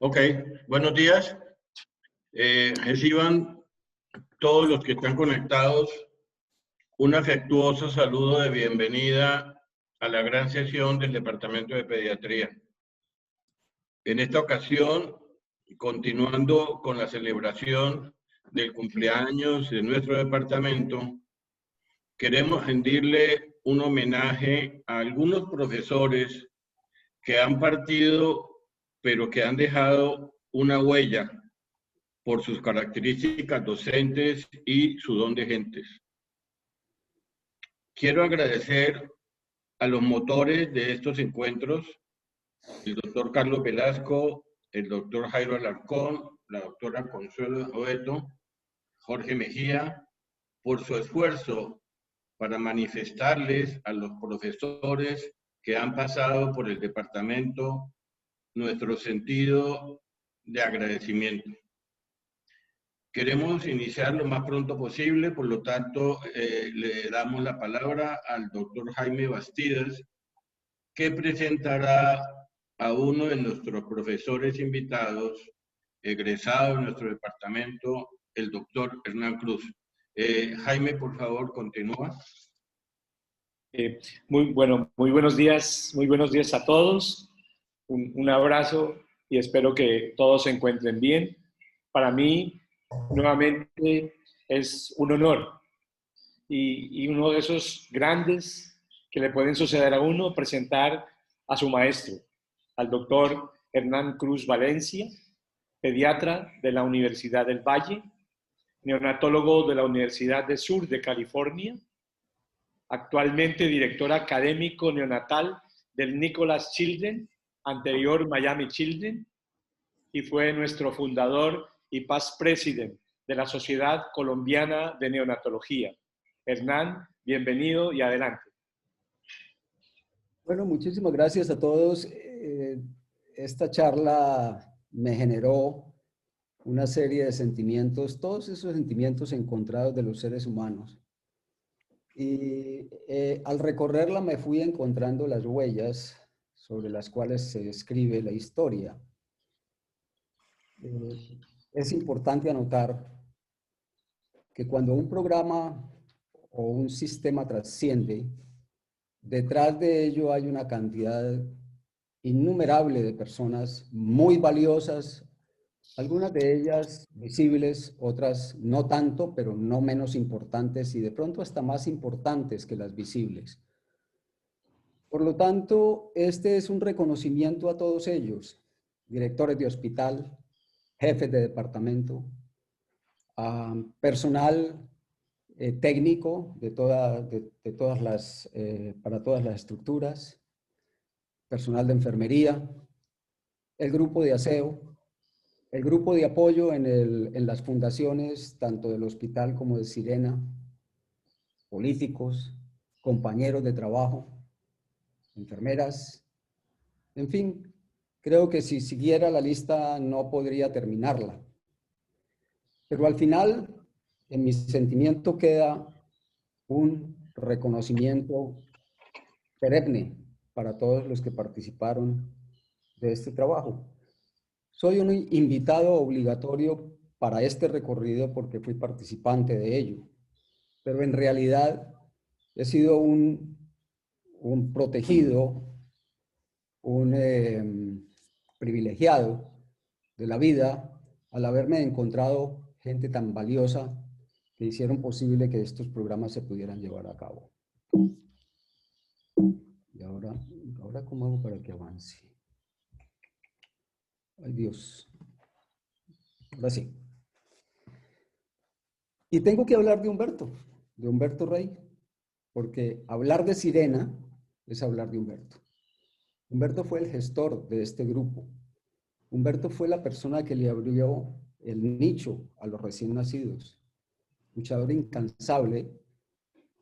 Ok, buenos días. Reciban todos los que están conectados un afectuoso saludo de bienvenida a la gran sesión del Departamento de Pediatría. En esta ocasión, continuando con la celebración del cumpleaños de nuestro departamento, queremos rendirle un homenaje a algunos profesores que han partido, pero que han dejado una huella por sus características docentes y su don de gentes. Quiero agradecer a los motores de estos encuentros, el doctor Carlos Velasco, el doctor Jairo Alarcón, la doctora Consuelo Roeto, Jorge Mejía, por su esfuerzo para manifestarles a los profesores que han pasado por el departamento nuestro sentido de agradecimiento. Queremos iniciar lo más pronto posible, por lo tanto, le damos la palabra al doctor Jaime Bastidas, que presentará a uno de nuestros profesores invitados, egresado de nuestro departamento, el doctor Hernán Cruz. Jaime, por favor, continúa. Muy buenos días a todos. Un abrazo y espero que todos se encuentren bien. Para mí, nuevamente, es un honor y uno de esos grandes que le pueden suceder a uno, presentar a su maestro, al doctor Hernán Cruz Valencia, pediatra de la Universidad del Valle, neonatólogo de la Universidad del Sur de California, actualmente director académico neonatal del Nicholas Children, anterior Miami Children, y fue nuestro fundador y past president de la Sociedad Colombiana de Neonatología. Hernán, bienvenido y adelante. Bueno, muchísimas gracias a todos. Esta charla me generó una serie de sentimientos, todos esos sentimientos encontrados de los seres humanos. Y al recorrerla me fui encontrando las huellas sobre las cuales se escribe la historia. Es importante anotar que cuando un programa o un sistema trasciende, detrás de ello hay una cantidad innumerable de personas muy valiosas, algunas de ellas visibles, otras no tanto, pero no menos importantes y de pronto hasta más importantes que las visibles. Por lo tanto, este es un reconocimiento a todos ellos, directores de hospital, jefes de departamento, personal técnico para todas las estructuras, personal de enfermería, el grupo de aseo, el grupo de apoyo en las fundaciones, tanto del hospital como de Sirena, políticos, compañeros de trabajo, enfermeras, en fin, creo que si siguiera la lista no podría terminarla. Pero al final, en mi sentimiento queda un reconocimiento perenne para todos los que participaron de este trabajo. Soy un invitado obligatorio para este recorrido porque fui participante de ello, pero en realidad he sido un protegido, un privilegiado de la vida al haberme encontrado gente tan valiosa que hicieron posible que estos programas se pudieran llevar a cabo. Y ahora ¿cómo hago para que avance? Ay, Dios. Ahora sí. Y tengo que hablar de Humberto Rey, porque hablar de Sirena es hablar de Humberto. Humberto fue el gestor de este grupo. Humberto fue la persona que le abrió el nicho a los recién nacidos. Luchador incansable,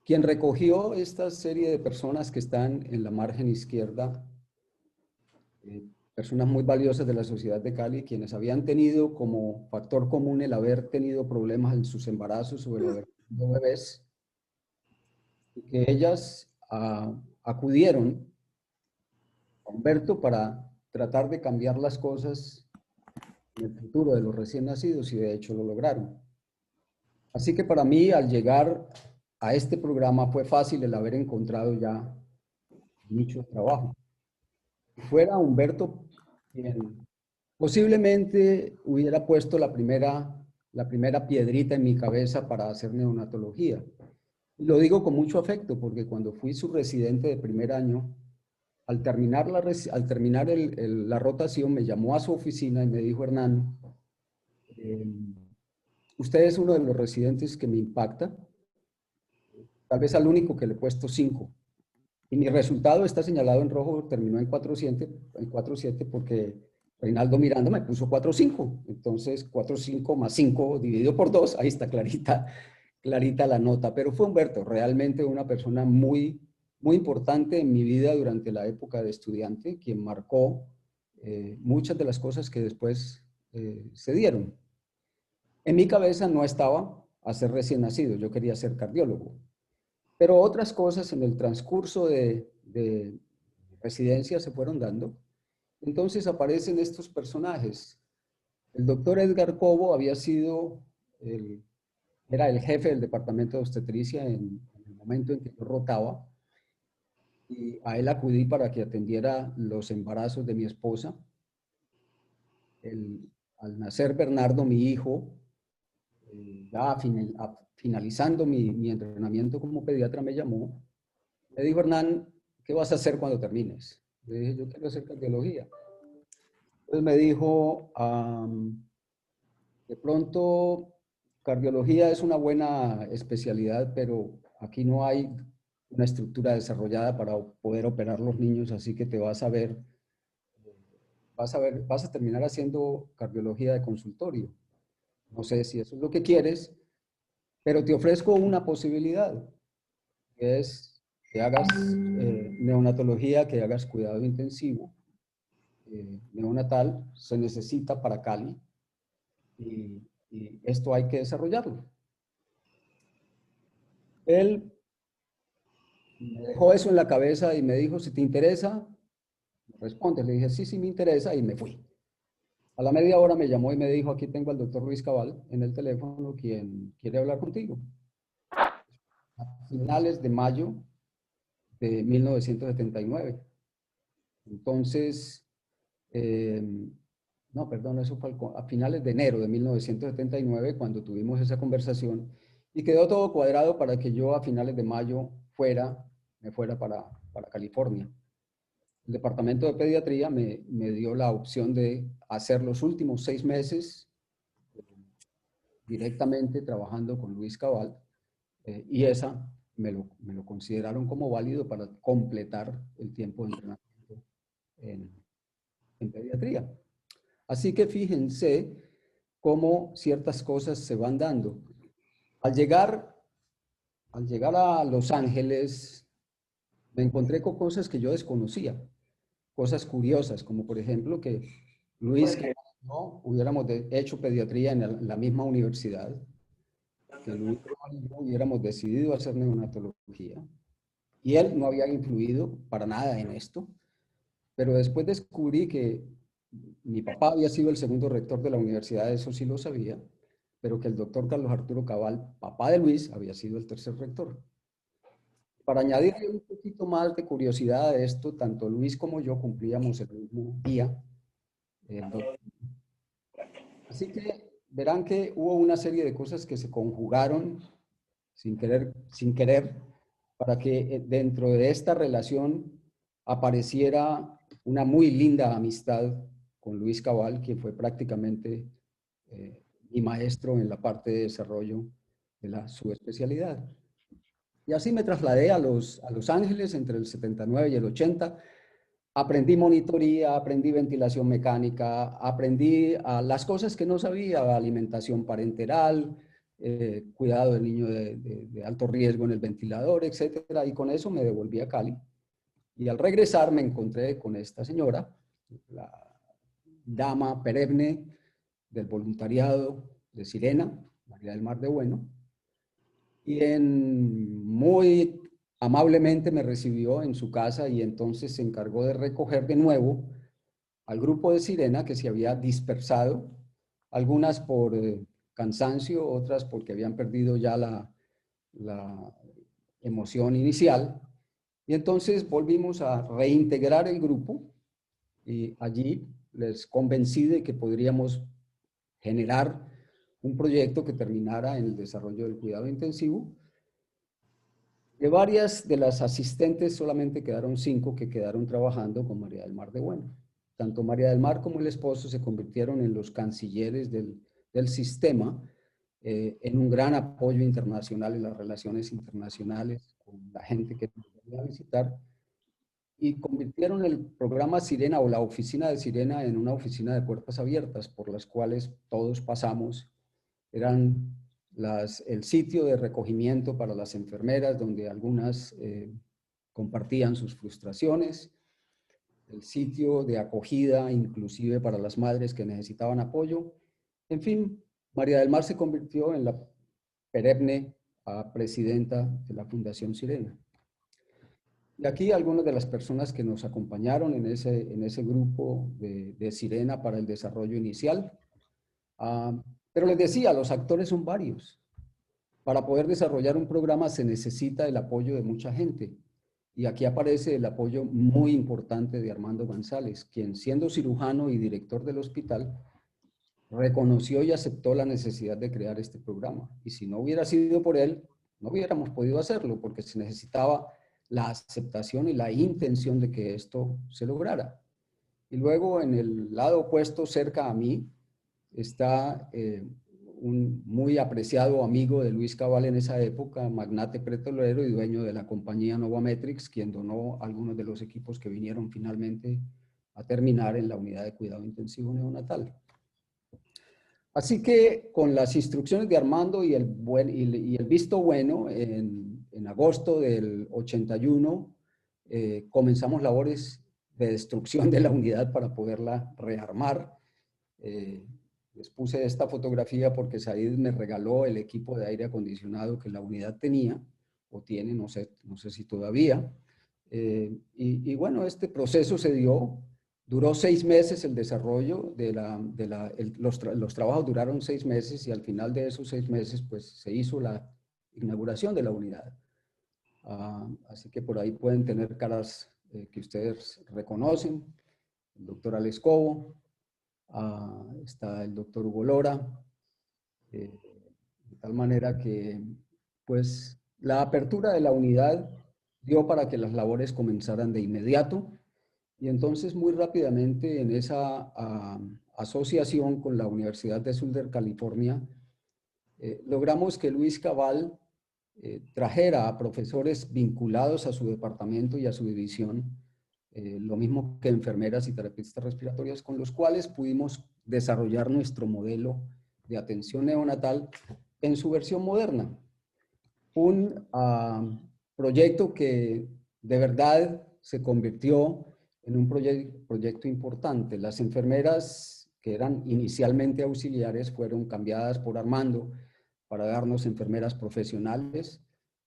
quien recogió esta serie de personas que están en la margen izquierda, personas muy valiosas de la sociedad de Cali, quienes habían tenido como factor común el haber tenido problemas en sus embarazos o el haber tenido bebés, y que ellas acudieron a Humberto para tratar de cambiar las cosas en el futuro de los recién nacidos y de hecho lo lograron. Así que para mí, al llegar a este programa, fue fácil el haber encontrado ya nicho de trabajo. Si fuera Humberto quien posiblemente hubiera puesto la primera piedrita en mi cabeza para hacer neonatología. Y lo digo con mucho afecto porque cuando fui su residente de primer año, al terminar la rotación, me llamó a su oficina y me dijo: Hernán, usted es uno de los residentes que me impacta, tal vez al único que le he puesto 5. Y mi resultado está señalado en rojo, terminó en 4.7 porque Reinaldo Miranda me puso 4.5. Entonces, 4.5 más 5 dividido por 2, ahí está clarita la nota. Pero fue Humberto, realmente una persona muy, muy importante en mi vida durante la época de estudiante, quien marcó muchas de las cosas que después se dieron. En mi cabeza no estaba a ser recién nacido, yo quería ser cardiólogo. Pero otras cosas en el transcurso de residencia se fueron dando. Entonces aparecen estos personajes. El doctor Edgar Cobo era el jefe del departamento de obstetricia en el momento en que yo rotaba. Y a él acudí para que atendiera los embarazos de mi esposa. Al nacer Bernardo, mi hijo, ya finalizando mi entrenamiento como pediatra, me llamó. Me dijo: Hernán, ¿qué vas a hacer cuando termines? Le dije: yo quiero hacer cardiología. Entonces me dijo: de pronto, cardiología es una buena especialidad, pero aquí no hay una estructura desarrollada para poder operar los niños, así que vas a terminar haciendo cardiología de consultorio. No sé si eso es lo que quieres, pero te ofrezco una posibilidad, que es que hagas neonatología, que hagas cuidado intensivo. Neonatal se necesita para Cali y esto hay que desarrollarlo. Él me dejó eso en la cabeza y me dijo: si te interesa, responde. Le dije: sí, sí me interesa, y me fui. A la media hora me llamó y me dijo: aquí tengo al doctor Luis Cabal en el teléfono, quien quiere hablar contigo. A finales de mayo de 1979. Entonces, no, perdón, eso fue a finales de enero de 1979 cuando tuvimos esa conversación, y quedó todo cuadrado para que yo a finales de mayo me fuera para California. El departamento de pediatría me dio la opción de hacer los últimos 6 meses directamente trabajando con Luis Cabal, y esa me lo consideraron como válido para completar el tiempo de entrenamiento en pediatría. Así que fíjense cómo ciertas cosas se van dando. Al llegar a Los Ángeles, me encontré con cosas que yo desconocía, cosas curiosas, como por ejemplo que Luis y yo hubiéramos hecho pediatría en la misma universidad, que Luis y yo hubiéramos decidido hacer neonatología, y él no había influido para nada en esto, pero después descubrí que mi papá había sido el segundo rector de la universidad, eso sí lo sabía, pero que el doctor Carlos Arturo Cabal, papá de Luis, había sido el tercer rector. Para añadirle un poquito más de curiosidad a esto, tanto Luis como yo cumplíamos el mismo día. Así que verán que hubo una serie de cosas que se conjugaron sin querer, para que dentro de esta relación apareciera una muy linda amistad con Luis Cabal, quien fue prácticamente mi maestro en la parte de desarrollo de la subespecialidad. Y así me trasladé a Los Ángeles entre el 79 y el 80. Aprendí monitoría, aprendí ventilación mecánica, aprendí las cosas que no sabía: alimentación parenteral, cuidado del niño de alto riesgo en el ventilador, etcétera. Y con eso me devolví a Cali. Y al regresar me encontré con esta señora, la dama perenne del voluntariado de Sirena, María del Mar de Bueno, quien muy amablemente me recibió en su casa y entonces se encargó de recoger de nuevo al grupo de Sirena que se había dispersado algunas por cansancio, otras porque habían perdido ya la emoción inicial. Y entonces volvimos a reintegrar el grupo y allí les convencí de que podríamos generar un proyecto que terminara en el desarrollo del cuidado intensivo. De varias de las asistentes solamente quedaron 5 que quedaron trabajando con María del Mar de Bueno. Tanto María del Mar como el esposo se convirtieron en los cancilleres del sistema, en un gran apoyo internacional en las relaciones internacionales con la gente que nos venía a visitar, y convirtieron el programa Sirena o la oficina de Sirena en una oficina de puertas abiertas por las cuales todos pasamos. Eran el sitio de recogimiento para las enfermeras, donde algunas compartían sus frustraciones, el sitio de acogida inclusive para las madres que necesitaban apoyo. En fin, María del Mar se convirtió en la perenne presidenta de la Fundación Sirena. Y aquí algunas de las personas que nos acompañaron en ese grupo de Sirena para el desarrollo inicial. Pero les decía, los actores son varios. Para poder desarrollar un programa se necesita el apoyo de mucha gente. Y aquí aparece el apoyo muy importante de Armando González, quien siendo cirujano y director del hospital, reconoció y aceptó la necesidad de crear este programa. Y si no hubiera sido por él, no hubiéramos podido hacerlo, porque se necesitaba la aceptación y la intención de que esto se lograra. Y luego en el lado opuesto, cerca a mí, está un muy apreciado amigo de Luis Cabal en esa época, magnate petrolero y dueño de la compañía Novametrics, quien donó algunos de los equipos que vinieron finalmente a terminar en la unidad de cuidado intensivo neonatal. Así que con las instrucciones de Armando y el visto bueno, en agosto del 81, comenzamos labores de destrucción de la unidad para poderla rearmar. Les puse esta fotografía porque Said me regaló el equipo de aire acondicionado que la unidad tenía, o tiene, no sé si todavía. Y bueno, este proceso se dio. Duró 6 meses el desarrollo los trabajos duraron 6 meses, y al final de esos 6 meses pues se hizo la inauguración de la unidad. Así que por ahí pueden tener caras que ustedes reconocen. El doctor Alex Cobo, está el doctor Hugo Lora, de tal manera que pues la apertura de la unidad dio para que las labores comenzaran de inmediato. Y entonces muy rápidamente en esa asociación con la Universidad de Southern California, logramos que Luis Cabal trajera a profesores vinculados a su departamento y a su división, lo mismo que enfermeras y terapeutas respiratorias, con los cuales pudimos desarrollar nuestro modelo de atención neonatal en su versión moderna. Un proyecto que de verdad se convirtió en un proyecto importante. Las enfermeras que eran inicialmente auxiliares fueron cambiadas por Armando para darnos enfermeras profesionales,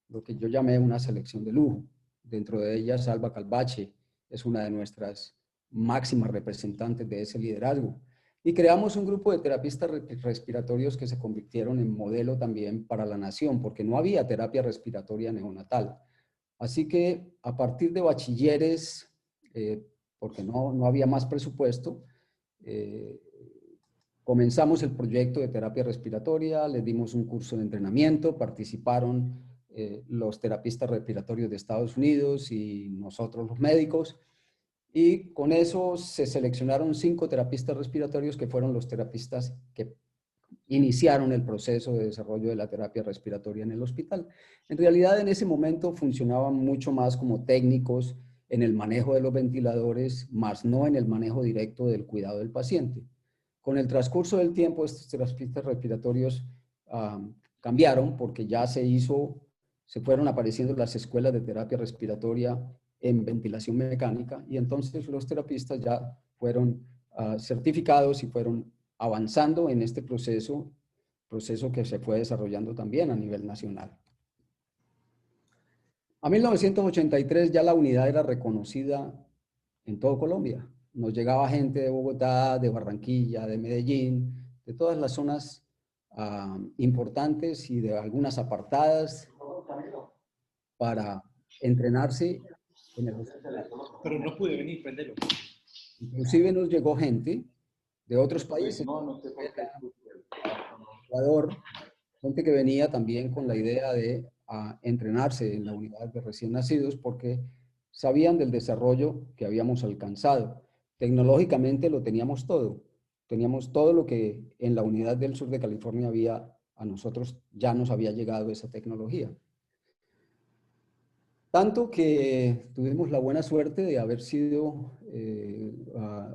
lo que yo llamé una selección de lujo. Dentro de ellas, Alba Calvache es una de nuestras máximas representantes de ese liderazgo. Y creamos un grupo de terapistas respiratorios que se convirtieron en modelo también para la nación, porque no había terapia respiratoria neonatal. Así que a partir de bachilleres, porque no había más presupuesto, comenzamos el proyecto de terapia respiratoria, les dimos un curso de entrenamiento, participaron los terapistas respiratorios de Estados Unidos y nosotros los médicos, y con eso se seleccionaron 5 terapistas respiratorios que fueron los terapistas que iniciaron el proceso de desarrollo de la terapia respiratoria en el hospital. En realidad, en ese momento funcionaban mucho más como técnicos en el manejo de los ventiladores, más no en el manejo directo del cuidado del paciente. Con el transcurso del tiempo, estos terapistas respiratorios cambiaron porque ya se fueron apareciendo las escuelas de terapia respiratoria en ventilación mecánica, y entonces los terapistas ya fueron certificados y fueron avanzando en este proceso que se fue desarrollando también a nivel nacional. A 1983 ya la unidad era reconocida en todo Colombia. Nos llegaba gente de Bogotá, de Barranquilla, de Medellín, de todas las zonas importantes y de algunas apartadas para entrenarse en el hospital. Pero no pude venir, prendelo. Inclusive nos llegó gente de otros países, Ecuador, gente que venía también con la idea de entrenarse en la unidad de recién nacidos porque sabían del desarrollo que habíamos alcanzado. Tecnológicamente lo teníamos todo. Teníamos todo lo que en la unidad del sur de California había, a nosotros ya nos había llegado esa tecnología. Tanto que tuvimos la buena suerte de haber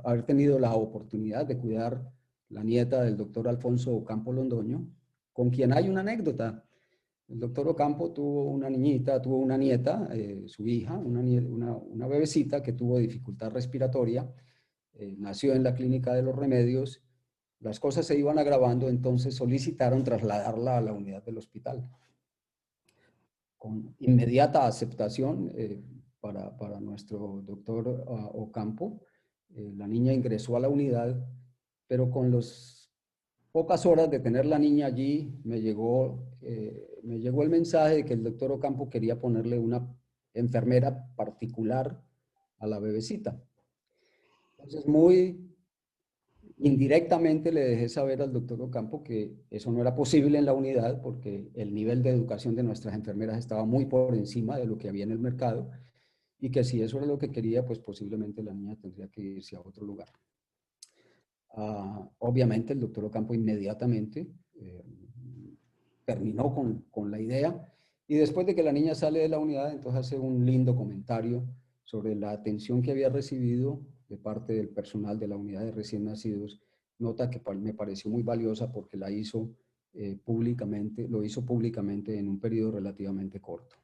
haber tenido la oportunidad de cuidar la nieta del doctor Alfonso Ocampo Londoño, con quien hay una anécdota. El doctor Ocampo tuvo una nieta, su hija, una bebecita que tuvo dificultad respiratoria, nació en la Clínica de los Remedios, las cosas se iban agravando, entonces solicitaron trasladarla a la unidad del hospital. Con inmediata aceptación para nuestro doctor Ocampo, la niña ingresó a la unidad, pero con las pocas horas de tener la niña allí, me llegó el mensaje de que el doctor Ocampo quería ponerle una enfermera particular a la bebecita. Entonces, muy indirectamente le dejé saber al doctor Ocampo que eso no era posible en la unidad porque el nivel de educación de nuestras enfermeras estaba muy por encima de lo que había en el mercado y que si eso era lo que quería, pues posiblemente la niña tendría que irse a otro lugar. Obviamente el doctor Ocampo inmediatamente terminó con la idea y después de que la niña sale de la unidad, entonces hace un lindo comentario sobre la atención que había recibido de parte del personal de la unidad de recién nacidos, nota que me pareció muy valiosa porque la hizo públicamente, lo hizo públicamente en un periodo relativamente corto.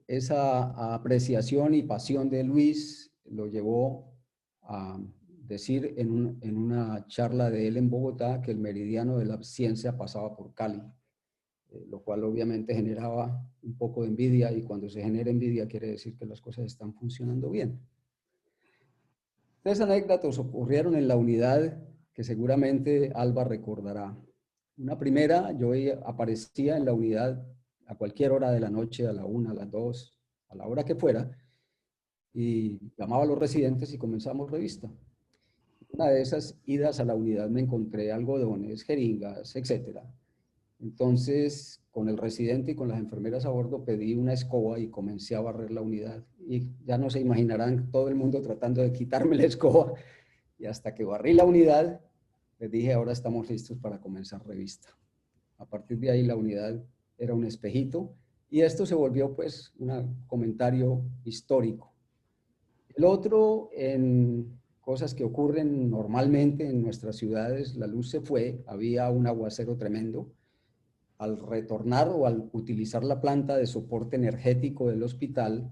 Esa apreciación y pasión de Luis lo llevó a decir en una charla de él en Bogotá que el meridiano de la ciencia pasaba por Cali, lo cual obviamente generaba un poco de envidia y cuando se genera envidia quiere decir que las cosas están funcionando bien. Tres anécdotas ocurrieron en la unidad que seguramente Alba recordará. Una primera, yo aparecía en la unidad a cualquier hora de la noche, a la 1, a las 2, a la hora que fuera, y llamaba a los residentes y comenzamos revista. Una de esas idas a la unidad me encontré algodones, jeringas, etc. Entonces, con el residente y con las enfermeras a bordo, pedí una escoba y comencé a barrer la unidad. Y ya no se imaginarán todo el mundo tratando de quitarme la escoba. Y hasta que barrí la unidad, les dije, ahora estamos listos para comenzar revista. A partir de ahí la unidad era un espejito y esto se volvió pues un comentario histórico. El otro, en cosas que ocurren normalmente en nuestras ciudades, la luz se fue, había un aguacero tremendo. Al retornar o al utilizar la planta de soporte energético del hospital,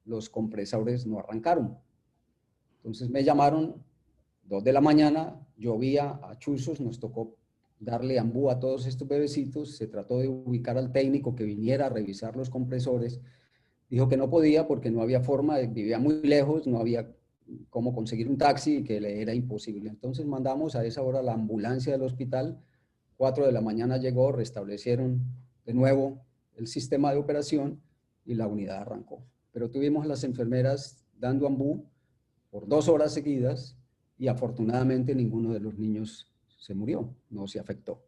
los compresores no arrancaron. Entonces me llamaron, 2 de la mañana, llovía a chuzos, nos tocó darle ambú a todos estos bebecitos, se trató de ubicar al técnico que viniera a revisar los compresores, dijo que no podía porque no había forma, vivía muy lejos, no había cómo conseguir un taxi y que le era imposible. Entonces mandamos a esa hora la ambulancia del hospital, 4 de la mañana llegó, restablecieron de nuevo el sistema de operación y la unidad arrancó. Pero tuvimos a las enfermeras dando ambú por 2 horas seguidas y afortunadamente ninguno de los niños se murió, no se afectó.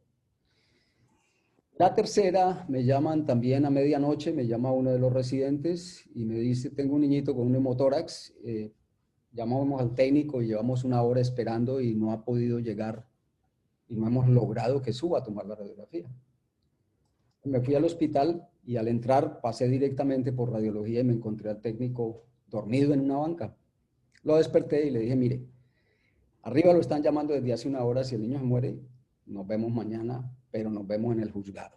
La tercera, me llaman también a medianoche, me llama uno de los residentes y me dice, tengo un niñito con un hemotórax, llamamos al técnico y llevamos 1 hora esperando y no ha podido llegar y no hemos logrado que suba a tomar la radiografía. Me fui al hospital y al entrar pasé directamente por radiología y me encontré al técnico dormido en una banca. Lo desperté y le dije, mire, arriba lo están llamando desde hace 1 hora, si el niño se muere, nos vemos mañana, pero nos vemos en el juzgado.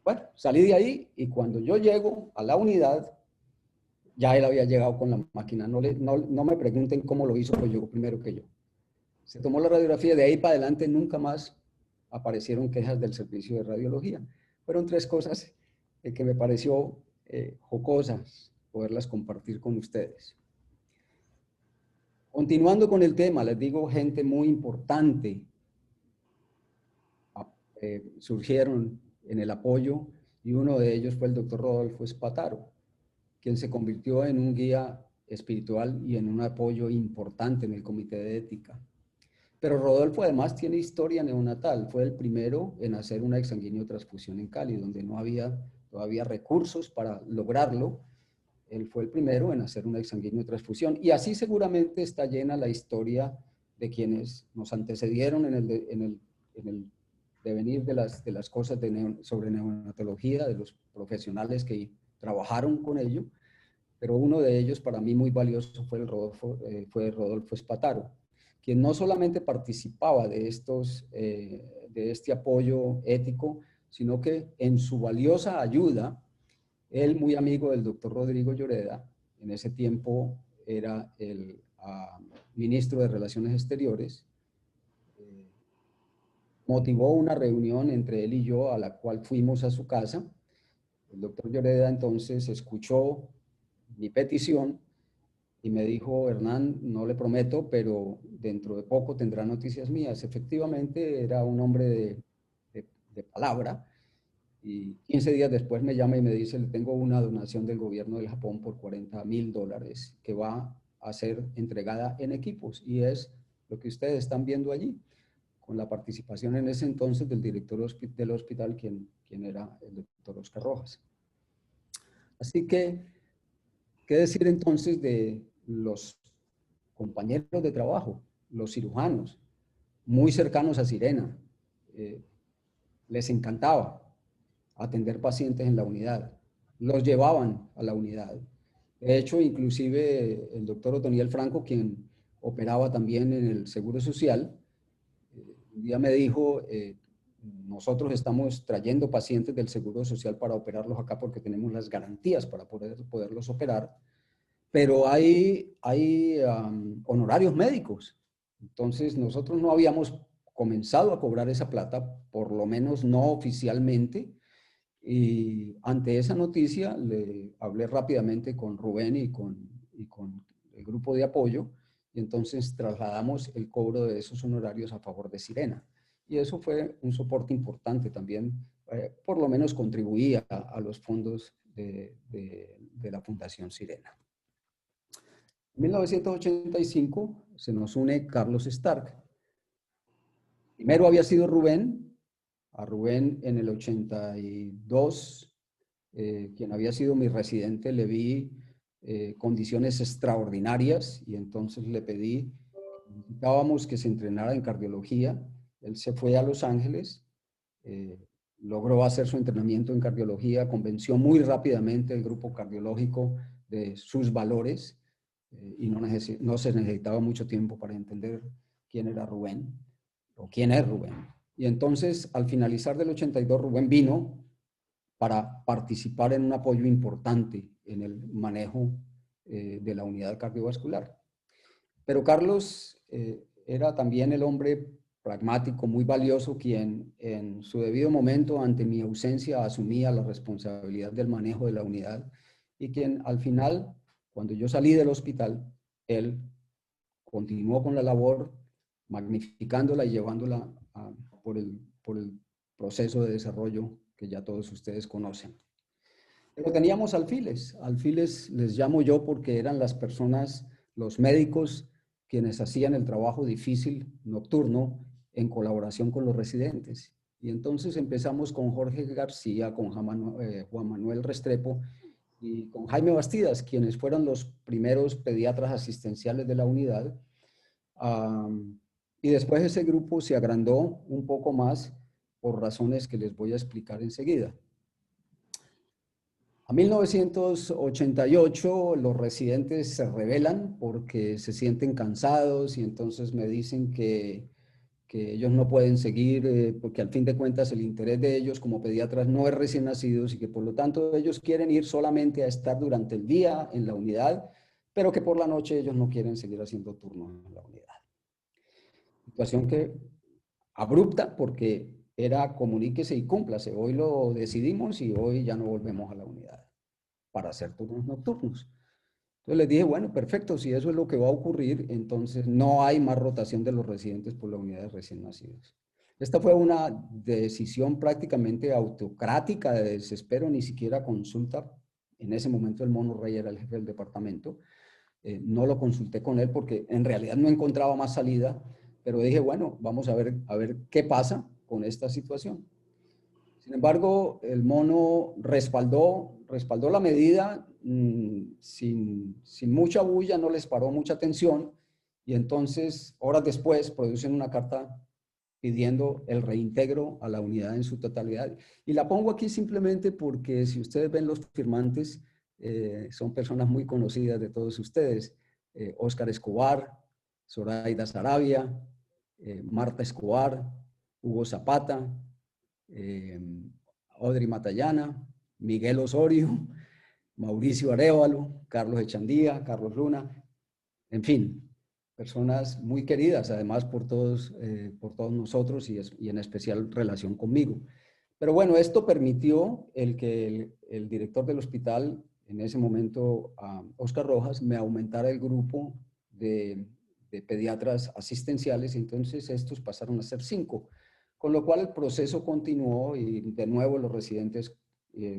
Bueno, salí de ahí y cuando yo llego a la unidad, ya él había llegado con la máquina. No me pregunten cómo lo hizo, pues llegó primero que yo. Se tomó la radiografía, de ahí para adelante nunca más aparecieron quejas del servicio de radiología. Fueron 3 cosas que me pareció jocosas poderlas compartir con ustedes. Continuando con el tema, les digo, gente muy importante surgieron en el apoyo y uno de ellos fue el doctor Rodolfo Espataro, quien se convirtió en un guía espiritual y en un apoyo importante en el Comité de Ética. Pero Rodolfo además tiene historia neonatal. Fue el primero en hacer una exsanguíneo transfusión en Cali, donde no había todavía recursos para lograrlo. Él fue el primero en hacer una exsanguíneo transfusión. Y así seguramente está llena la historia de quienes nos antecedieron en el devenir de las cosas sobre neonatología, de los profesionales que trabajaron con ello. Pero uno de ellos, para mí muy valioso, fue Rodolfo Espataro, quien no solamente participaba de este apoyo ético, sino que en su valiosa ayuda, él, muy amigo del doctor Rodrigo Lloreda, en ese tiempo era el ministro de Relaciones Exteriores, motivó una reunión entre él y yo a la cual fuimos a su casa. El doctor Lloreda entonces escuchó mi petición y me dijo: Hernán, no le prometo, pero dentro de poco tendrá noticias mías. Efectivamente, era un hombre de palabra, y 15 días después me llama y me dice: le tengo una donación del gobierno del Japón por $40,000 que va a ser entregada en equipos, y es lo que ustedes están viendo allí, con la participación en ese entonces del director del hospital, quien era el doctor Oscar Rojas. Así que, ¿qué decir entonces de los compañeros de trabajo, los cirujanos, muy cercanos a Sirena? Les encantaba atender pacientes en la unidad, los llevaban a la unidad. De hecho, inclusive el doctor Otoniel Franco, quien operaba también en el Seguro Social, un día me dijo: nosotros estamos trayendo pacientes del Seguro Social para operarlos acá porque tenemos las garantías para poderlos operar, pero hay honorarios médicos. Entonces nosotros no habíamos comenzado a cobrar esa plata, por lo menos no oficialmente, y ante esa noticia le hablé rápidamente con Rubén y con el grupo de apoyo, y entonces trasladamos el cobro de esos honorarios a favor de Sirena. Y eso fue un soporte importante también, por lo menos contribuía a los fondos de la Fundación Sirena. En 1985 se nos une Carlos Stark. Primero había sido Rubén. A Rubén en el 82, quien había sido mi residente, le vi condiciones extraordinarias, y entonces le pedí, necesitábamos que se entrenara en cardiología. Él se fue a Los Ángeles, logró hacer su entrenamiento en cardiología, convenció muy rápidamente el grupo cardiológico de sus valores, y no se necesitaba mucho tiempo para entender quién era Rubén, o quién es Rubén. Y entonces, al finalizar del 82, Rubén vino para participar en un apoyo importante en el manejo de la unidad cardiovascular. Pero Carlos era también el hombre pragmático, muy valioso, quien en su debido momento, ante mi ausencia, asumía la responsabilidad del manejo de la unidad, y quien al final, cuando yo salí del hospital, él continuó con la labor, magnificándola y llevándola por el proceso de desarrollo que ya todos ustedes conocen. Pero teníamos alfiles. Alfiles les llamo yo porque eran las personas, los médicos, quienes hacían el trabajo difícil nocturno en colaboración con los residentes. Y entonces empezamos con Jorge García, con Juan Manuel Restrepo y con Jaime Bastidas, quienes fueron los primeros pediatras asistenciales de la unidad. Y después ese grupo se agrandó un poco más por razones que les voy a explicar enseguida. A 1988 los residentes se rebelan porque se sienten cansados, y entonces me dicen que ellos no pueden seguir, porque al fin de cuentas el interés de ellos como pediatras no es recién nacidos, y que por lo tanto ellos quieren ir solamente a estar durante el día en la unidad, pero que por la noche ellos no quieren seguir haciendo turnos en la unidad. Situación que abrupta, porque era comuníquese y cúmplase. Hoy lo decidimos y hoy ya no volvemos a la unidad para hacer turnos nocturnos. Entonces les dije, bueno, perfecto, si eso es lo que va a ocurrir, entonces no hay más rotación de los residentes por la unidad de recién nacidos. Esta fue una decisión prácticamente autocrática de desespero, ni siquiera consulta. En ese momento el Mono Rey era el jefe del departamento. No lo consulté con él porque en realidad no encontraba más salida, pero dije, bueno, vamos a ver qué pasa con esta situación. Sin embargo, el Mono respaldó la medida sin mucha bulla, no les paró mucha atención, y entonces, horas después, producen una carta pidiendo el reintegro a la unidad en su totalidad. Y la pongo aquí simplemente porque si ustedes ven los firmantes, son personas muy conocidas de todos ustedes. Óscar Escobar, Zoraida Sarabia, Marta Escobar, Hugo Zapata, Audrey Matallana, Miguel Osorio, Mauricio Arévalo, Carlos Echandía, Carlos Luna, en fin, personas muy queridas además por todos nosotros y en especial relación conmigo. Pero bueno, esto permitió que el director del hospital, en ese momento, Óscar Rojas, me aumentara el grupo de pediatras asistenciales, entonces estos pasaron a ser 5, con lo cual el proceso continuó y de nuevo los residentes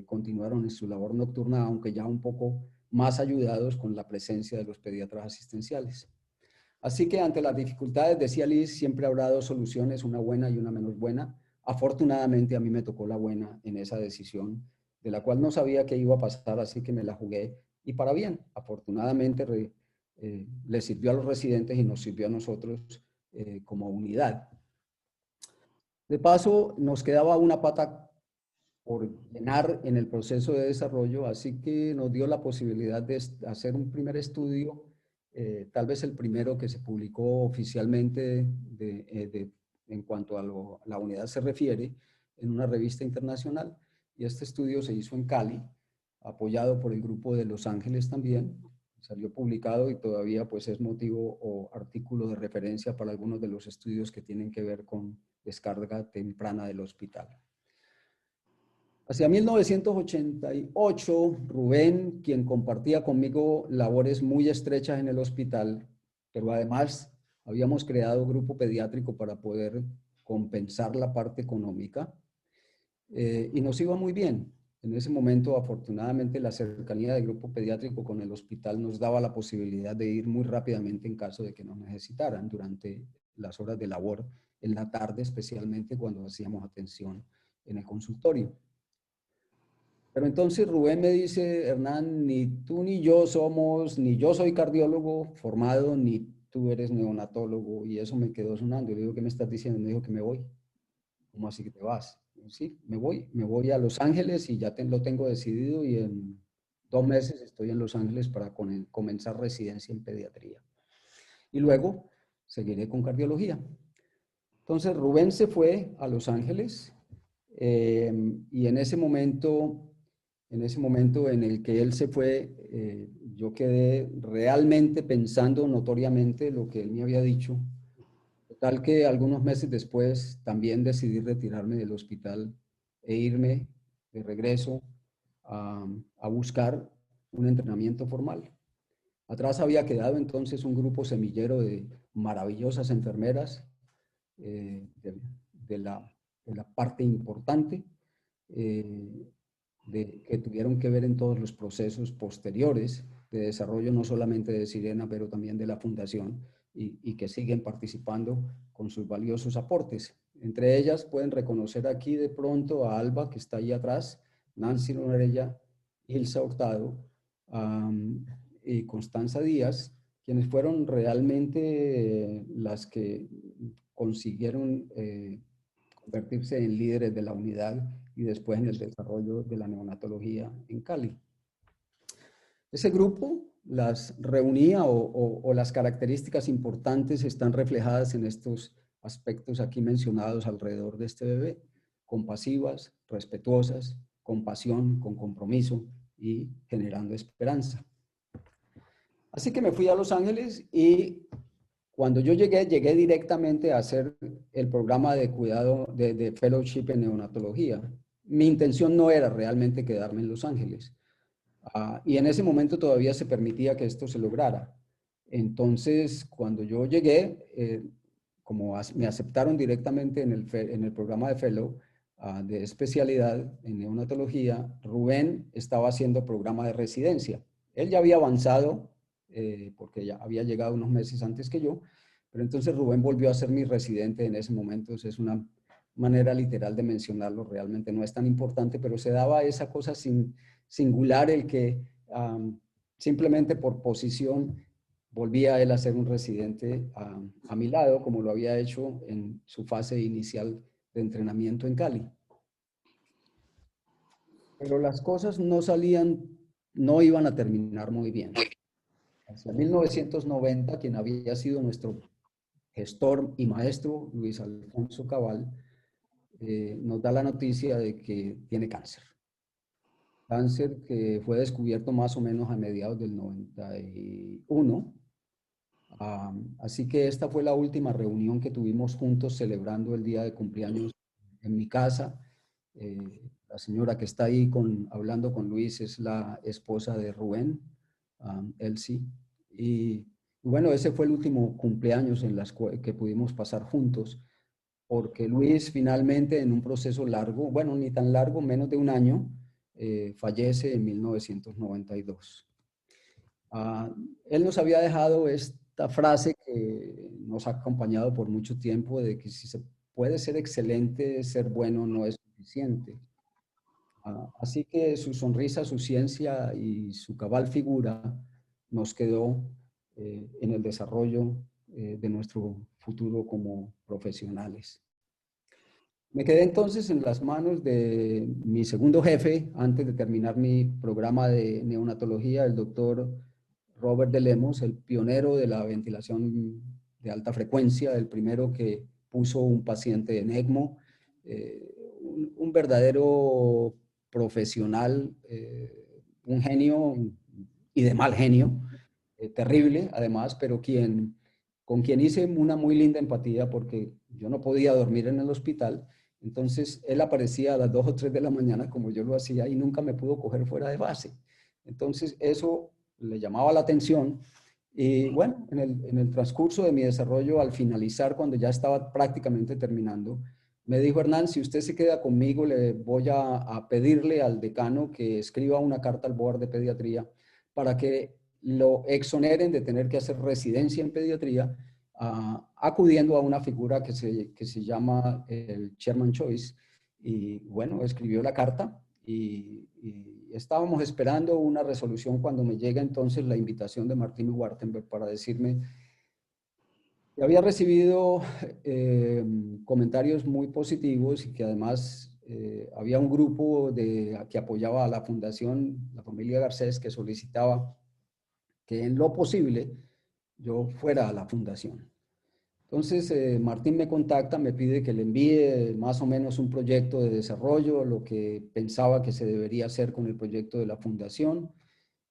continuaron en su labor nocturna, aunque ya un poco más ayudados con la presencia de los pediatras asistenciales. Así que ante las dificultades, decía Liz, siempre habrá 2 soluciones, una buena y una menos buena. Afortunadamente a mí me tocó la buena en esa decisión, de la cual no sabía qué iba a pasar, así que me la jugué y para bien. Afortunadamente le sirvió a los residentes y nos sirvió a nosotros como unidad. De paso, nos quedaba una pata por llenar en el proceso de desarrollo, así que nos dio la posibilidad de hacer un primer estudio, tal vez el primero que se publicó oficialmente en cuanto a la unidad se refiere, en una revista internacional, y este estudio se hizo en Cali, apoyado por el grupo de Los Ángeles también, salió publicado y todavía pues es motivo o artículo de referencia para algunos de los estudios que tienen que ver con descarga temprana del hospital. Hacia 1988, Rubén, quien compartía conmigo labores muy estrechas en el hospital, pero además habíamos creado un grupo pediátrico para poder compensar la parte económica, y nos iba muy bien. En ese momento, afortunadamente, la cercanía del grupo pediátrico con el hospital nos daba la posibilidad de ir muy rápidamente en caso de que nos necesitaran durante las horas de labor, en la tarde especialmente cuando hacíamos atención en el consultorio. Pero entonces Rubén me dice, Hernán, ni tú ni yo ni yo soy cardiólogo formado, ni tú eres neonatólogo, y eso me quedó sonando. Y le digo, ¿qué me estás diciendo? Me dijo que me voy. ¿Cómo así que te vas? Sí, me voy a Los Ángeles y ya lo tengo decidido y en 2 meses estoy en Los Ángeles para comenzar residencia en pediatría. Y luego seguiré con cardiología. Entonces Rubén se fue a Los Ángeles y en ese momento en el que él se fue, yo quedé realmente pensando notoriamente lo que él me había dicho. Tal que algunos meses después también decidí retirarme del hospital e irme de regreso a buscar un entrenamiento formal. Atrás había quedado entonces un grupo semillero de maravillosas enfermeras de la parte importante que tuvieron que ver en todos los procesos posteriores de desarrollo, no solamente de Sirena, pero también de la fundación, y que siguen participando con sus valiosos aportes. Entre ellas pueden reconocer aquí de pronto a Alba, que está ahí atrás, Nancy Norella, Ilsa Hurtado y Constanza Díaz, quienes fueron realmente las que consiguieron convertirse en líderes de la unidad y después en el desarrollo de la neonatología en Cali. Ese grupo las reunía o las características importantes están reflejadas en estos aspectos aquí mencionados alrededor de este bebé: compasivas, respetuosas, con pasión, con compromiso y generando esperanza. Así que me fui a Los Ángeles y cuando yo llegué directamente a hacer el programa de cuidado de fellowship en neonatología. Mi intención no era realmente quedarme en Los Ángeles. Y en ese momento todavía se permitía que esto se lograra. Entonces, cuando yo llegué, como me aceptaron directamente en el programa de Fellow de especialidad en neonatología, Rubén estaba haciendo programa de residencia. Él ya había avanzado, porque ya había llegado unos meses antes que yo, pero entonces Rubén volvió a ser mi residente en ese momento. Entonces es una manera literal de mencionarlo, realmente no es tan importante, pero se daba esa cosa singular, el que simplemente por posición volvía él a ser un residente a mi lado, como lo había hecho en su fase inicial de entrenamiento en Cali. Pero las cosas no salían, no iban a terminar muy bien. Hacia 1990, quien había sido nuestro gestor y maestro, Luis Alfonso Cabal, nos da la noticia de que tiene cáncer. Cáncer que fue descubierto más o menos a mediados del 91. Así que esta fue la última reunión que tuvimos juntos celebrando el día de cumpleaños en mi casa. La señora que está ahí hablando con Luis es la esposa de Rubén, Elsie. Y bueno, ese fue el último cumpleaños que pudimos pasar juntos, porque Luis finalmente en un proceso largo, bueno, ni tan largo, menos de un año, fallece en 1992. Él nos había dejado esta frase que nos ha acompañado por mucho tiempo, de que si se puede ser excelente, ser bueno no es suficiente. Así que su sonrisa, su ciencia y su cabal figura nos quedó en el desarrollo de nuestro futuro como profesionales. Me quedé entonces en las manos de mi segundo jefe antes de terminar mi programa de neonatología, el doctor Robert de Lemos, el pionero de la ventilación de alta frecuencia, el primero que puso un paciente en ECMO, un verdadero profesional, un genio y de mal genio, terrible además, pero con quien hice una muy linda empatía porque yo no podía dormir en el hospital. Entonces él aparecía a las 2 o 3 de la mañana como yo lo hacía y nunca me pudo coger fuera de base. Entonces eso le llamaba la atención y bueno, en el transcurso de mi desarrollo, al finalizar, cuando ya estaba prácticamente terminando, me dijo: Hernán, si usted se queda conmigo, le voy a pedirle al decano que escriba una carta al board de pediatría para que lo exoneren de tener que hacer residencia en pediatría, acudiendo a una figura que se llama el Chairman Choice. Y bueno, escribió la carta y estábamos esperando una resolución cuando me llega entonces la invitación de Martín Wartenberg para decirme que había recibido comentarios muy positivos y que además había un grupo que apoyaba a la fundación, la familia Garcés, que solicitaba que en lo posible yo fuera a la fundación. Entonces, Martín me contacta, me pide que le envíe más o menos un proyecto de desarrollo, lo que pensaba que se debería hacer con el proyecto de la fundación,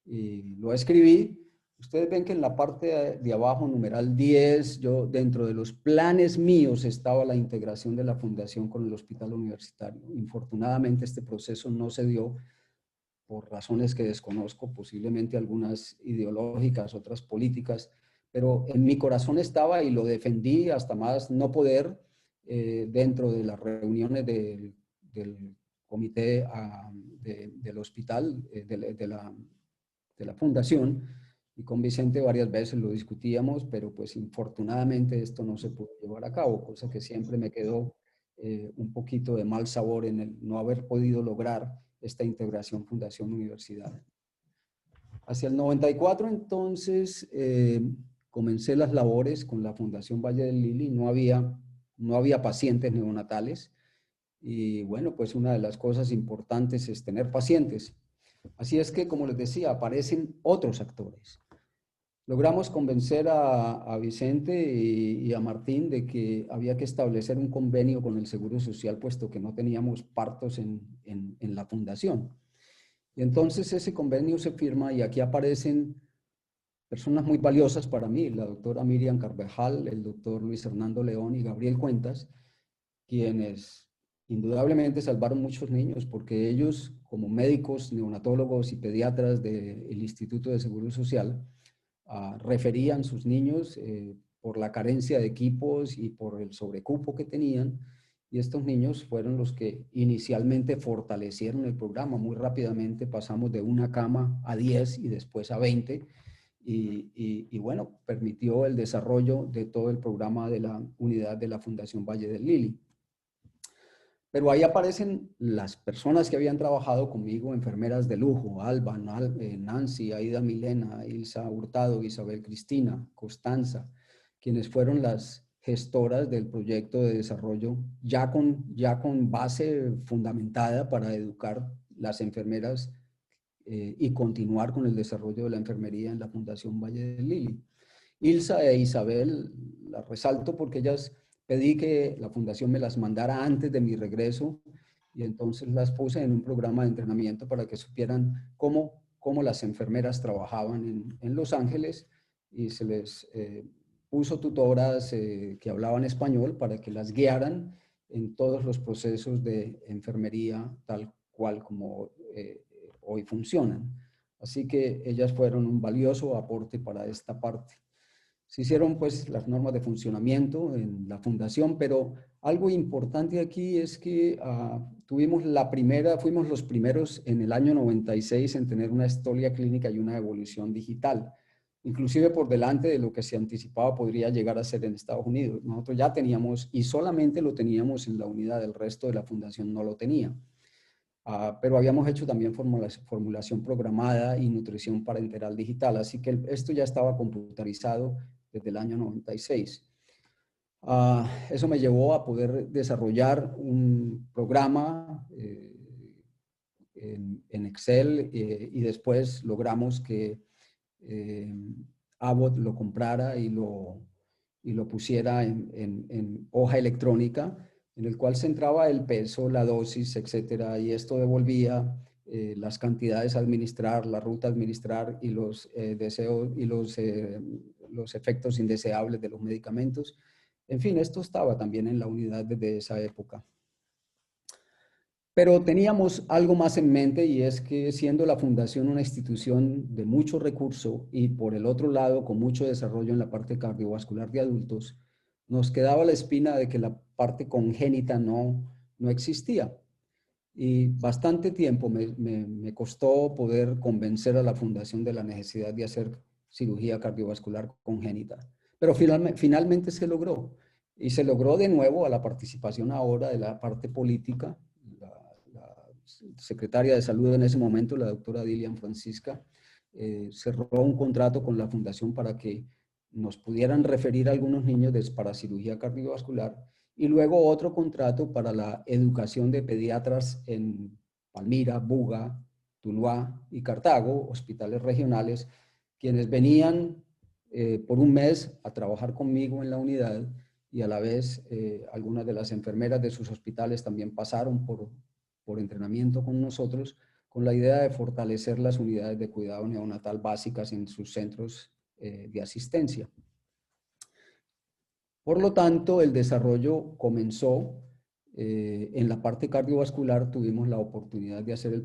y lo escribí. Ustedes ven que en la parte de abajo, numeral 10, yo dentro de los planes míos estaba la integración de la fundación con el hospital universitario. Infortunadamente este proceso no se dio por razones que desconozco, posiblemente algunas ideológicas, otras políticas, pero en mi corazón estaba y lo defendí hasta más no poder dentro de las reuniones del comité del hospital, de la fundación, y con Vicente varias veces lo discutíamos, pero pues infortunadamente esto no se pudo llevar a cabo, cosa que siempre me quedó un poquito de mal sabor en el no haber podido lograr esta integración fundación-universidad. Hacia el 94 entonces comencé las labores con la Fundación Valle del Lili. No había pacientes neonatales y bueno, pues una de las cosas importantes es tener pacientes. Así es que, como les decía, aparecen otros actores. Logramos convencer a Vicente y a Martín de que había que establecer un convenio con el Seguro Social, puesto que no teníamos partos en la fundación. Y entonces ese convenio se firma y aquí aparecen personas muy valiosas para mí, la doctora Miriam Carvajal, el doctor Luis Hernando León y Gabriel Cuentas, quienes indudablemente salvaron muchos niños porque ellos, como médicos, neonatólogos y pediatras del Instituto de Seguro Social, referían sus niños por la carencia de equipos y por el sobrecupo que tenían. Y estos niños fueron los que inicialmente fortalecieron el programa. Muy rápidamente pasamos de una cama a 10 y después a 20. Y bueno, permitió el desarrollo de todo el programa de la unidad de la Fundación Valle del Lili. Pero ahí aparecen las personas que habían trabajado conmigo, enfermeras de lujo: Alba, Nancy, Aida Milena, Ilsa Hurtado, Isabel Cristina, Constanza, quienes fueron las gestoras del proyecto de desarrollo ya con base fundamentada para educar las enfermeras y continuar con el desarrollo de la enfermería en la Fundación Valle del Lili. Ilsa e Isabel las resalto porque ellas pedí que la fundación me las mandara antes de mi regreso y entonces las puse en un programa de entrenamiento para que supieran cómo las enfermeras trabajaban en Los Ángeles, y se les puso tutoras que hablaban español para que las guiaran en todos los procesos de enfermería tal cual como hoy funcionan. Así que ellas fueron un valioso aporte para esta parte. Se hicieron pues las normas de funcionamiento en la fundación, pero algo importante aquí es que fuimos los primeros en el año 96 en tener una historia clínica y una evolución digital, inclusive por delante de lo que se anticipaba podría llegar a ser en Estados Unidos. Nosotros ya teníamos, y solamente lo teníamos en la unidad, el resto de la fundación no lo tenía. Pero habíamos hecho también formulación programada y nutrición parenteral digital, así que esto ya estaba computarizado desde el año 96. Eso me llevó a poder desarrollar un programa en Excel y después logramos que Abbott lo comprara y lo pusiera en hoja electrónica, en el cual se entraba el peso, la dosis, etcétera, y esto devolvía las cantidades a administrar, la ruta a administrar y los deseos y los efectos indeseables de los medicamentos. En fin, esto estaba también en la unidad desde esa época. Pero teníamos algo más en mente, y es que siendo la fundación una institución de mucho recurso y por el otro lado con mucho desarrollo en la parte cardiovascular de adultos, nos quedaba la espina de que la parte congénita no existía. Y bastante tiempo me costó poder convencer a la fundación de la necesidad de hacer cirugía cardiovascular congénita. Pero finalmente se logró. Y se logró de nuevo a la participación ahora de la parte política. La secretaria de Salud en ese momento, la doctora Dilian Francisca, cerró un contrato con la fundación para que nos pudieran referir a algunos niños para cirugía cardiovascular, y luego otro contrato para la educación de pediatras en Palmira, Buga, Tuluá y Cartago, hospitales regionales, quienes venían por un mes a trabajar conmigo en la unidad, y a la vez algunas de las enfermeras de sus hospitales también pasaron por entrenamiento con nosotros, con la idea de fortalecer las unidades de cuidado neonatal básicas en sus centros de asistencia. Por lo tanto, el desarrollo comenzó en la parte cardiovascular. Tuvimos la oportunidad de hacer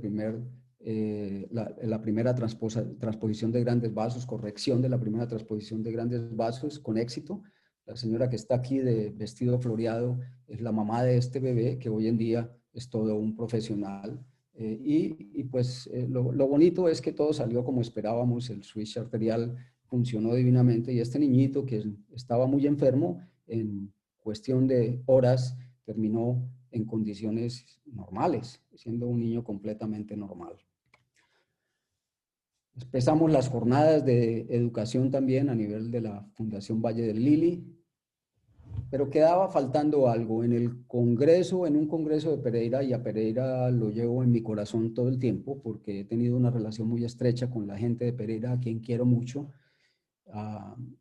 la primera transposición de grandes vasos, corrección de la primera transposición de grandes vasos con éxito. La señora que está aquí de vestido floreado es la mamá de este bebé, que hoy en día es todo un profesional. Lo bonito es que todo salió como esperábamos. El switch arterial funcionó divinamente, y este niñito que estaba muy enfermo, en cuestión de horas terminó en condiciones normales, siendo un niño completamente normal. Empezamos las jornadas de educación también a nivel de la Fundación Valle del Lili, pero quedaba faltando algo. En un congreso de Pereira, y a Pereira lo llevo en mi corazón todo el tiempo porque he tenido una relación muy estrecha con la gente de Pereira, a quien quiero mucho.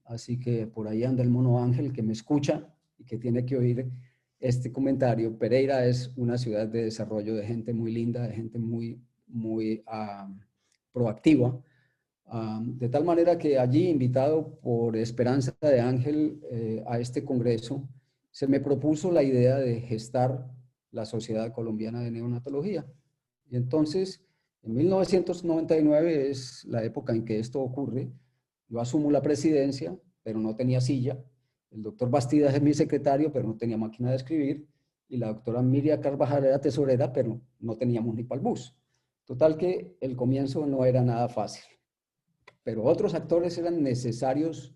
Así que por ahí anda el mono Ángel, que me escucha y que tiene que oír este comentario. Pereira es una ciudad de desarrollo, de gente muy linda, de gente muy proactiva, de tal manera que allí, invitado por Esperanza de Ángel a este congreso, se me propuso la idea de gestar la Sociedad Colombiana de Neonatología. Y entonces, en 1999 es la época en que esto ocurre. Yo asumo la presidencia, pero no tenía silla. El doctor Bastidas es mi secretario, pero no tenía máquina de escribir. Y la doctora Miriam Carvajal era tesorera, pero no teníamos ni para el bus. Total que el comienzo no era nada fácil. Pero otros actores eran necesarios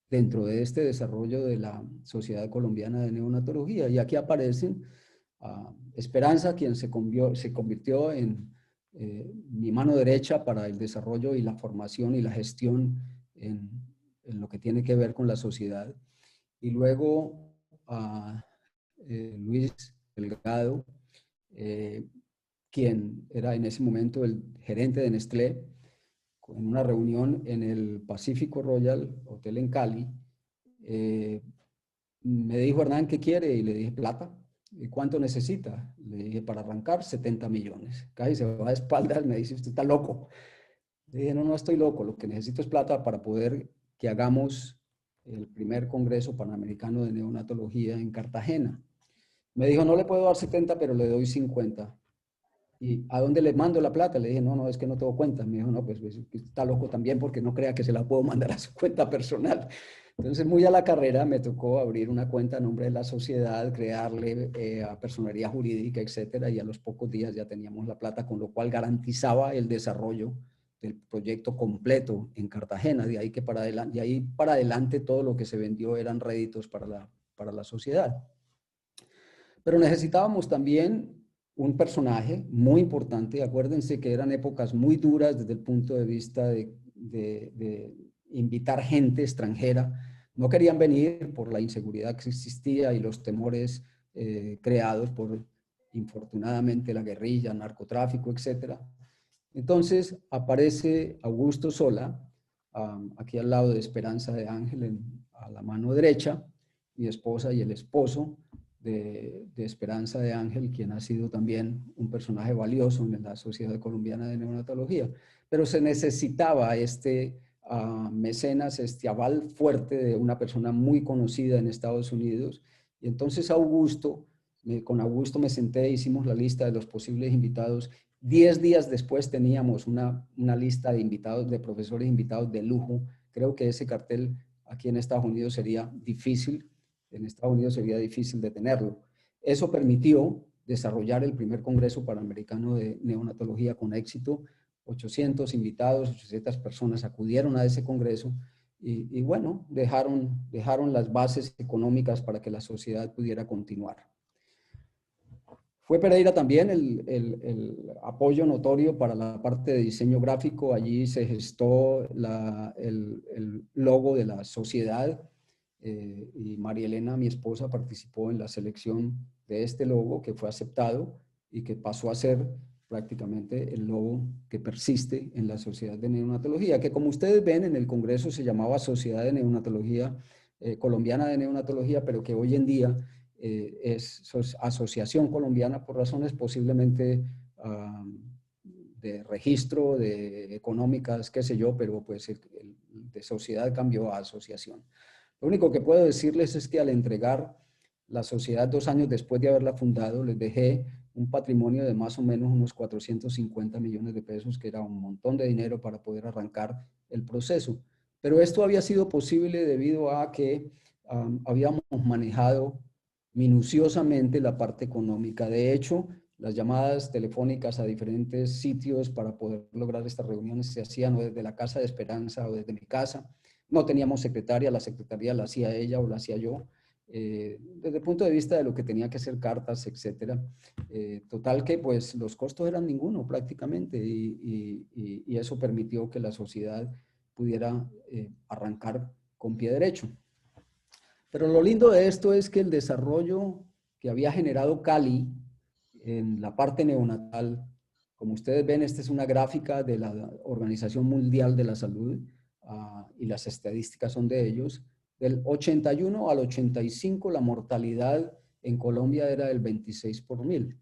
dentro de este desarrollo de la Sociedad Colombiana de Neonatología. Y aquí aparecen Esperanza, quien se convirtió en mi mano derecha para el desarrollo y la formación y la gestión en lo que tiene que ver con la sociedad. Y luego Luis Delgado, quien era en ese momento el gerente de Nestlé, en una reunión en el Pacifico Royal Hotel en Cali, me dijo: Hernán, ¿qué quiere? Y le dije: plata. ¿Y cuánto necesita? Le dije: para arrancar, 70 millones. Casi se va de espaldas, me dice: usted está loco. Le dije: no, no estoy loco, lo que necesito es plata para poder que hagamos el primer Congreso Panamericano de Neonatología en Cartagena. Me dijo: no le puedo dar 70, pero le doy 50. ¿Y a dónde le mando la plata? Le dije: no, no, es que no tengo cuenta. Me dijo: no, pues está loco también, porque no crea que se la puedo mandar a su cuenta personal. Entonces, muy a la carrera, me tocó abrir una cuenta a nombre de la sociedad, crearle a personería jurídica, etcétera, y a los pocos días ya teníamos la plata, con lo cual garantizaba el desarrollo del proyecto completo en Cartagena. De ahí para adelante todo lo que se vendió eran réditos para la sociedad. Pero necesitábamos también un personaje muy importante. Acuérdense que eran épocas muy duras desde el punto de vista de invitar gente extranjera. No querían venir por la inseguridad que existía y los temores creados por, infortunadamente, la guerrilla, narcotráfico, etc. Entonces aparece Augusto Sola, aquí al lado de Esperanza de Ángel, a la mano derecha, mi esposa y el esposo de Esperanza de Ángel, quien ha sido también un personaje valioso en la Sociedad Colombiana de Neonatología. Pero se necesitaba mecenas, este aval fuerte de una persona muy conocida en Estados Unidos. Y entonces con Augusto me senté, hicimos la lista de los posibles invitados. 10 días después teníamos una lista de invitados, de profesores invitados de lujo. Creo que ese cartel aquí en Estados Unidos sería difícil. En Estados Unidos sería difícil de tenerlo. Eso permitió desarrollar el primer Congreso Panamericano de Neonatología con éxito. 800 invitados, 800 personas acudieron a ese congreso y bueno, dejaron las bases económicas para que la sociedad pudiera continuar. Fue Pereira también el apoyo notorio para la parte de diseño gráfico. Allí se gestó el logo de la sociedad y María Elena, mi esposa, participó en la selección de este logo, que fue aceptado y que pasó a ser prácticamente el logo que persiste en la Sociedad de Neonatología, que, como ustedes ven, en el Congreso se llamaba Sociedad de Neonatología Colombiana de Neonatología, pero que hoy en día es Asociación Colombiana, por razones posiblemente de registro, de económicas, qué sé yo, pero pues de sociedad cambió a asociación. Lo único que puedo decirles es que al entregar la sociedad 2 años después de haberla fundado, les dejé un patrimonio de más o menos unos 450 millones de pesos, que era un montón de dinero para poder arrancar el proceso. Pero esto había sido posible debido a que habíamos manejado minuciosamente la parte económica. De hecho, las llamadas telefónicas a diferentes sitios para poder lograr estas reuniones se hacían o desde la Casa de Esperanza o desde mi casa. No teníamos secretaria, la secretaría la hacía ella o la hacía yo, desde el punto de vista de lo que tenía que hacer cartas, etcétera. Total que pues los costos eran ninguno prácticamente y eso permitió que la sociedad pudiera arrancar con pie derecho. Pero lo lindo de esto es que el desarrollo que había generado Cali en la parte neonatal, como ustedes ven, esta es una gráfica de la Organización Mundial de la Salud y las estadísticas son de ellos. Del 81 al 85 la mortalidad en Colombia era del 26 por 1000.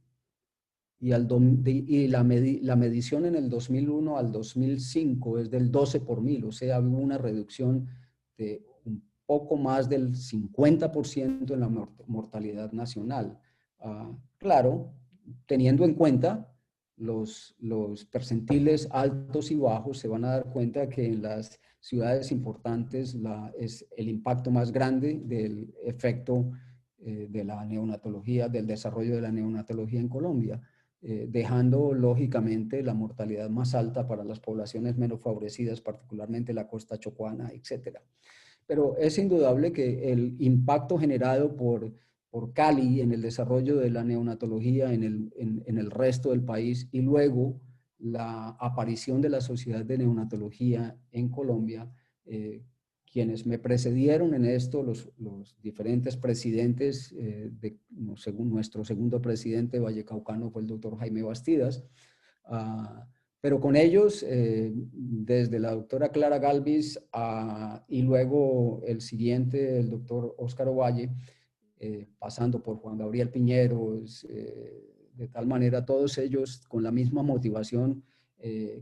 Y la medición en el 2001 al 2005 es del 12 por 1000, o sea, hubo una reducción de un poco más del 50% en la mortalidad nacional. Claro, teniendo en cuenta los percentiles altos y bajos, se van a dar cuenta que en las ciudades importantes es el impacto más grande del efecto de la neonatología, del desarrollo de la neonatología en Colombia, dejando lógicamente la mortalidad más alta para las poblaciones menos favorecidas, particularmente la costa chocuana, etcétera. Pero es indudable que el impacto generado por Cali en el desarrollo de la neonatología en el resto del país y luego la aparición de la Sociedad de Neonatología en Colombia, quienes me precedieron en esto, los diferentes presidentes, según nuestro segundo presidente vallecaucano fue el doctor Jaime Bastidas, pero con ellos, desde la doctora Clara Galvis y luego el siguiente, el doctor Óscar Ovalle, pasando por Juan Gabriel Piñeros, de tal manera todos ellos con la misma motivación,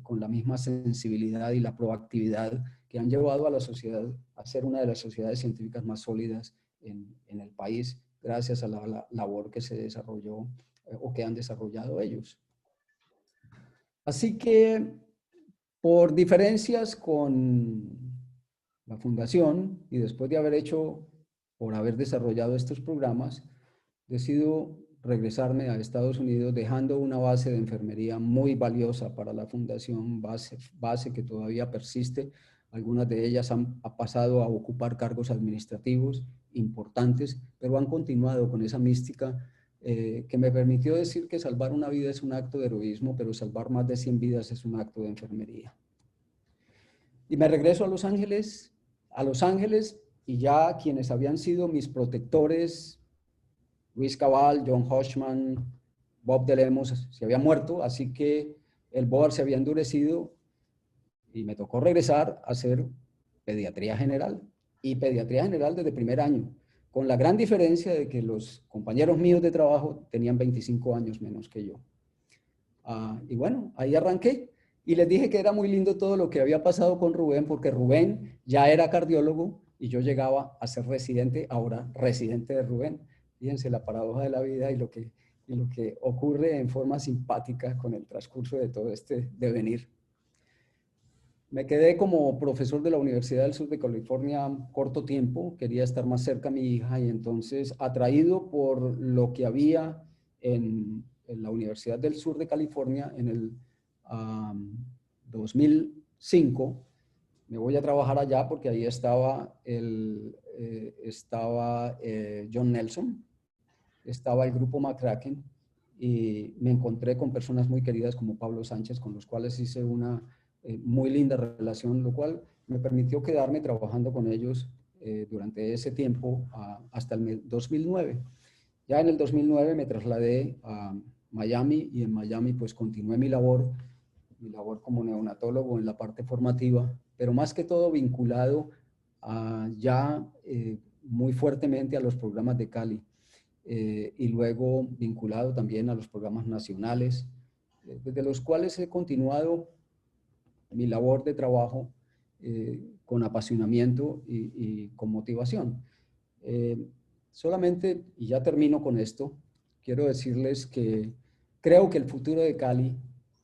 con la misma sensibilidad y la proactividad que han llevado a la sociedad a ser una de las sociedades científicas más sólidas en el país, gracias a la labor que se desarrolló o que han desarrollado ellos. Así que, por diferencias con la fundación y después de por haber desarrollado estos programas, decido regresarme a Estados Unidos dejando una base de enfermería muy valiosa para la fundación, base que todavía persiste. Algunas de ellas han pasado a ocupar cargos administrativos importantes, pero han continuado con esa mística que me permitió decir que salvar una vida es un acto de heroísmo, pero salvar más de 100 vidas es un acto de enfermería. Y me regreso a Los Ángeles, y ya quienes habían sido mis protectores, Luis Cabal, John Hodgman, Bob de Lemos, se habían muerto, así que el board se había endurecido y me tocó regresar a hacer pediatría general, y pediatría general desde primer año, con la gran diferencia de que los compañeros míos de trabajo tenían 25 años menos que yo. Y bueno, ahí arranqué y les dije que era muy lindo todo lo que había pasado con Rubén, porque Rubén ya era cardiólogo y yo llegaba a ser residente, ahora residente de Rubén. Fíjense la paradoja de la vida y lo que ocurre en forma simpática con el transcurso de todo este devenir. Me quedé como profesor de la Universidad del Sur de California corto tiempo, quería estar más cerca a mi hija y entonces, atraído por lo que había en la Universidad del Sur de California en el 2005, me voy a trabajar allá porque ahí estaba John Nelson, estaba el grupo McCracken y me encontré con personas muy queridas como Pablo Sánchez, con los cuales hice una muy linda relación, lo cual me permitió quedarme trabajando con ellos durante ese tiempo hasta el 2009. Ya en el 2009 me trasladé a Miami y en Miami pues continué mi labor como neonatólogo en la parte formativa, pero más que todo vinculado muy fuertemente a los programas de Cali y luego vinculado también a los programas nacionales, desde los cuales he continuado mi labor de trabajo con apasionamiento y con motivación. Solamente, y ya termino con esto, quiero decirles que creo que el futuro de Cali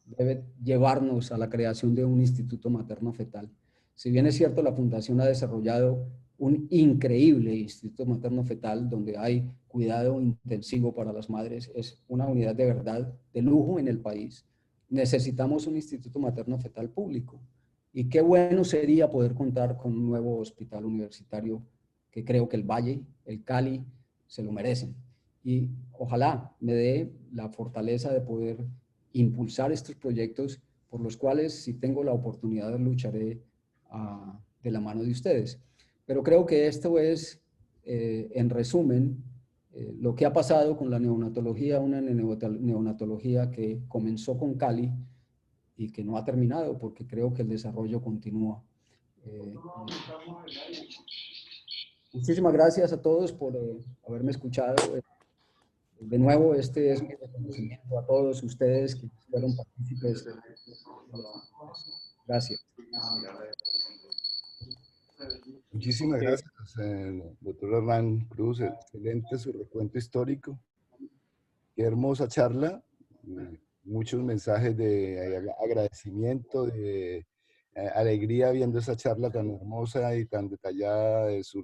debe llevarnos a la creación de un instituto materno-fetal. Si bien es cierto, la Fundación ha desarrollado un increíble instituto materno-fetal donde hay cuidado intensivo para las madres, es una unidad de verdad de lujo en el país. Necesitamos un instituto materno-fetal público. Y qué bueno sería poder contar con un nuevo hospital universitario que creo que el Valle, el Cali, se lo merecen. Y ojalá me dé la fortaleza de poder impulsar estos proyectos por los cuales, si tengo la oportunidad, lucharé de la mano de ustedes. Pero creo que esto es, en resumen, lo que ha pasado con la neonatología, una neonatología que comenzó con Cali y que no ha terminado porque creo que el desarrollo continúa. Muchísimas gracias a todos por haberme escuchado. De nuevo, este es mi reconocimiento a todos ustedes que fueron partícipes. Gracias. Muchísimas gracias, doctor Hernán Cruz. Excelente su recuento histórico. Qué hermosa charla. Muchos mensajes de agradecimiento, de alegría viendo esa charla tan hermosa y tan detallada de su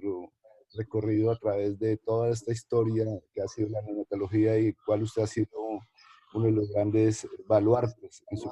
recorrido a través de toda esta historia que ha sido la neonatología y cuál usted ha sido uno de los grandes baluartes en su